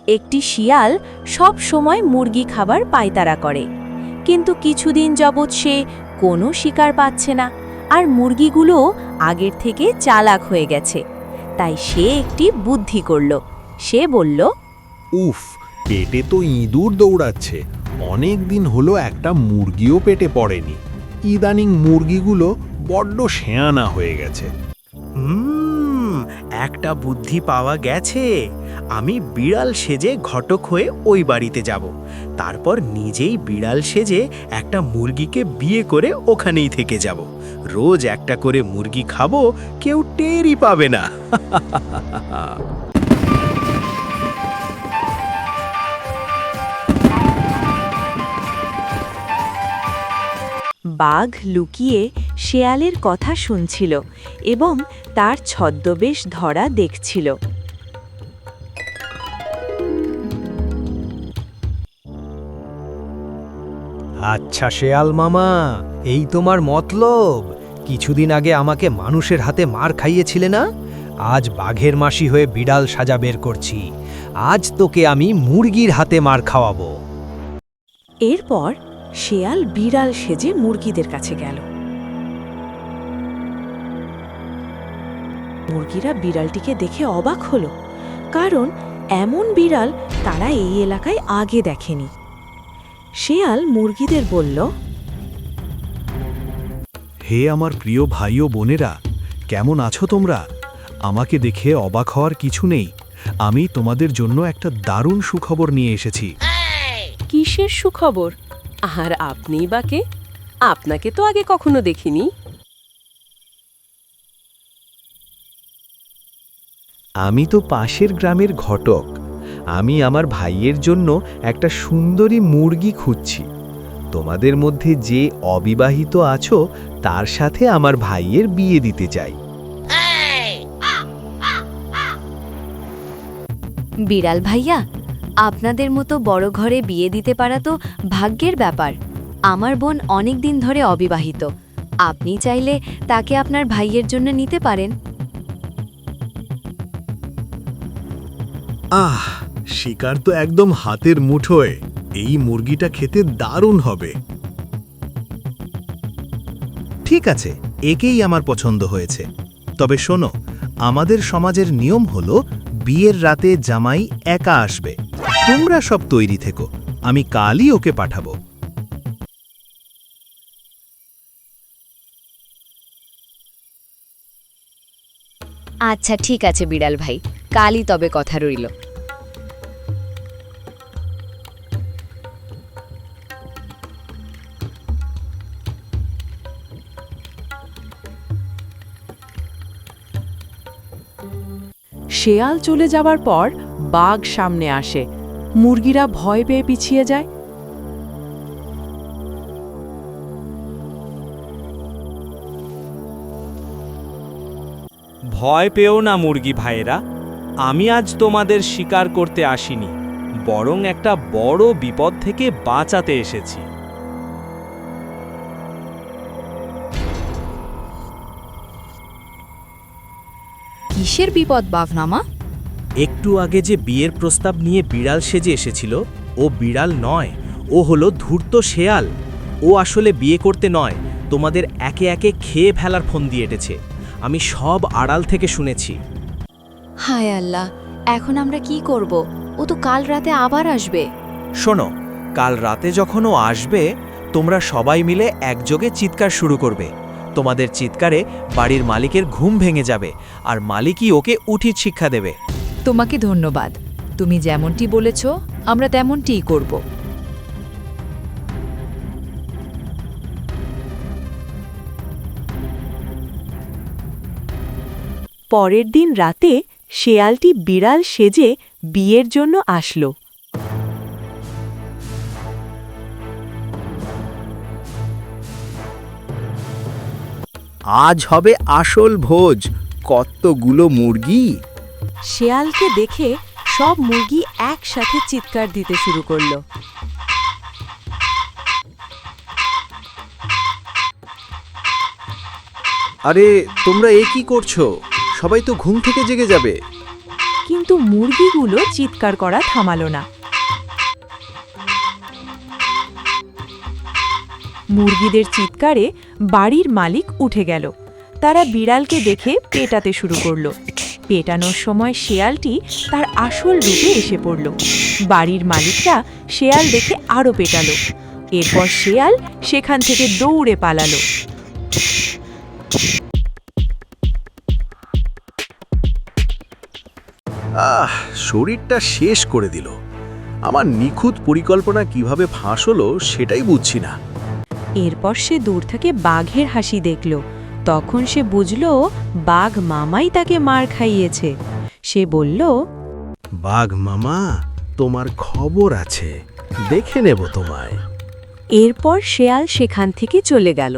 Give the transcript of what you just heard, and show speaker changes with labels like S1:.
S1: একটি শিয়াল সব সময় মুরগি খাবার পায়তারা করে, কিন্তু কিছুদিন যাবৎ সে কোনো শিকার পাচ্ছে না, আর মুরগিগুলোও আগের থেকে চালাক হয়ে গেছে। তাই সে একটি বুদ্ধি করল। সে বলল,
S2: উফ, পেটে তো ইঁদুর দৌড়াচ্ছে। অনেক দিন হলো একটা মুরগিও পেটে পড়েনি। ইদানিং মুরগিগুলো বড্ড শেয়ানা হয়ে গেছে।
S3: একটা বুদ্ধি পাওয়া গেছে। আমি বিড়াল সেজে ঘটক হয়ে ওই বাড়িতে যাব। তারপর নিজেই বিড়াল সেজে একটা মুরগিকে বিয়ে করে ওখানেই থেকে যাব। রোজ একটা করে মুরগি খাবো, কেউ টেরই পাবে না।
S1: বাঘ লুকিয়ে শেয়ালের কথা শুনছিল এবং তার ছদ্মবেশ ধরা দেখছিল।
S4: আচ্ছা শেয়াল মামা, এই তোমার মতলব? কিছুদিন আগে আমাকে মানুষের হাতে মার খাইয়েছিলে না? আজ বাঘের মাসি হয়ে বিড়াল সাজা বের করছি। আজ তোকে আমি মুরগির হাতে মার খাওয়াবো।
S1: এরপর শেয়াল বিড়াল সেজে মুরগিদের কাছে গেল। মুরগিরা বিড়ালটিকে দেখে অবাক হলো, কারণ এমন বিড়াল তারা এই এলাকায় আগে দেখেনি। শেয়াল মুরগিদের বলল,
S2: হে আমার প্রিয় ভাই ও বোনেরা, কেমন আছো তোমরা? আমাকে দেখে অবাক হওয়ার কিছু নেই। আমি তোমাদের জন্য একটা দারুণ সুখবর নিয়ে এসেছি।
S5: কিসের সুখবর? আর আপনিই বা কে? আপনাকে তো আগে কখনো দেখিনি।
S4: আমি তো পাশের গ্রামের ঘটক। আমি আমার ভাইয়ের জন্য একটা সুন্দরী মুরগি খুঁজছি। তোমাদের মধ্যে যে অবিবাহিত আছো তার সাথে আমার ভাইয়ের বিয়ে দিতে চাই।
S6: বিড়াল ভাইয়া, আপনাদের মতো বড় ঘরে বিয়ে দিতে পারা তো ভাগ্যের ব্যাপার। আমার বোন অনেক দিন ধরে অবিবাহিত। আপনি চাইলে তাকে আপনার ভাইয়ের জন্য নিতে পারেন।
S2: আহ, শিকার তো একদম হাতের মুঠোয়। এই মুরগিটা খেতে দারুণ হবে।
S3: ঠিক আছে, একেই আমার পছন্দ হয়েছে। তবে শোনো, আমাদের সমাজের নিয়ম হলো বিয়ের রাতে জামাই একা আসবে। তোমরা সব তৈরি থেকো, আমি কালই ওকে পাঠাবো।
S6: আচ্ছা ঠিক আছে বিড়াল ভাই, কালই তবে কথা রইল।
S7: শেয়াল চলে যাবার পর বাঘ সামনে আসে। মুরগিরা ভয় পেয়ে পিছিয়ে যায়।
S8: ভয় পেও না মুরগি ভাইয়েরা, আমি আজ তোমাদের শিকার করতে আসিনি, বরং একটা বড় বিপদ থেকে বাঁচাতে এসেছি।
S6: কিসের বিপদ বাঘনামা?
S3: একটু আগে যে বিয়ের প্রস্তাব নিয়ে বিড়াল সেজে এসেছিল, ও বিড়াল নয়, ও হলো ধূর্ত শেয়াল। ও আসলে বিয়ে করতে নয়, তোমাদের একে একে খেয়ে ফেলার ফোন দিয়ে এটেছে। আমি সব আড়াল থেকে শুনেছি।
S6: হায় আল্লাহ, এখন আমরা কি করব? ও তো কাল রাতে আবার আসবে।
S3: শোনো, কাল রাতে যখন ও আসবে, তোমরা সবাই মিলে একযোগে চিৎকার শুরু করবে। তোমাদের চিৎকারে বাড়ির মালিকের ঘুম ভেঙে যাবে, আর মালিকই ওকে উচিত শিক্ষা দেবে।
S9: তোমাকে ধন্যবাদ। তুমি যেমনটি বলেছ আমরা তেমনটিই করব।
S1: পরের দিন রাতে শেয়ালটি বিড়াল সেজে বিয়ের জন্য আসলো।
S3: আজ হবে আসল ভোজ। কতগুলো মুরগি!
S1: শেয়ালকে দেখে সব মুরগি একসাথে চিৎকার দিতে শুরু করলো।
S3: আরে তোমরা এ কি করছো? সবাই তো ঘুম থেকে জেগে যাবে।
S1: কিন্তু মুরগিগুলো চিৎকার করা থামালো না। মুরগিদের চিৎকারে বাড়ির মালিক উঠে গেল। তারা বিড়ালকে দেখে পেটাতে শুরু করলো। পেটানোর সময় শেয়ালটি তার আসল রূপে এসে পড়ল। বাড়ির মালিকরা শেয়াল দেখে আরও পেটালো। এরপর শেয়াল সেখান থেকে দৌড়ে পালালো।
S2: শরীরটা শেষ করে দিল। আমার নিখুঁত পরিকল্পনা কিভাবে ফাঁস হলো সেটাই বুঝছি না।
S1: এরপর সে দূর থেকে বাঘের হাসি দেখল। তখন সে বুঝল বাঘ মামাই তাকে মার খাইয়েছে। সে বলল,
S2: বাঘ মামা, তোমার খবর আছে, দেখে নেব তোমায়।
S1: এরপর শেয়াল সেখান থেকে চলে গেল।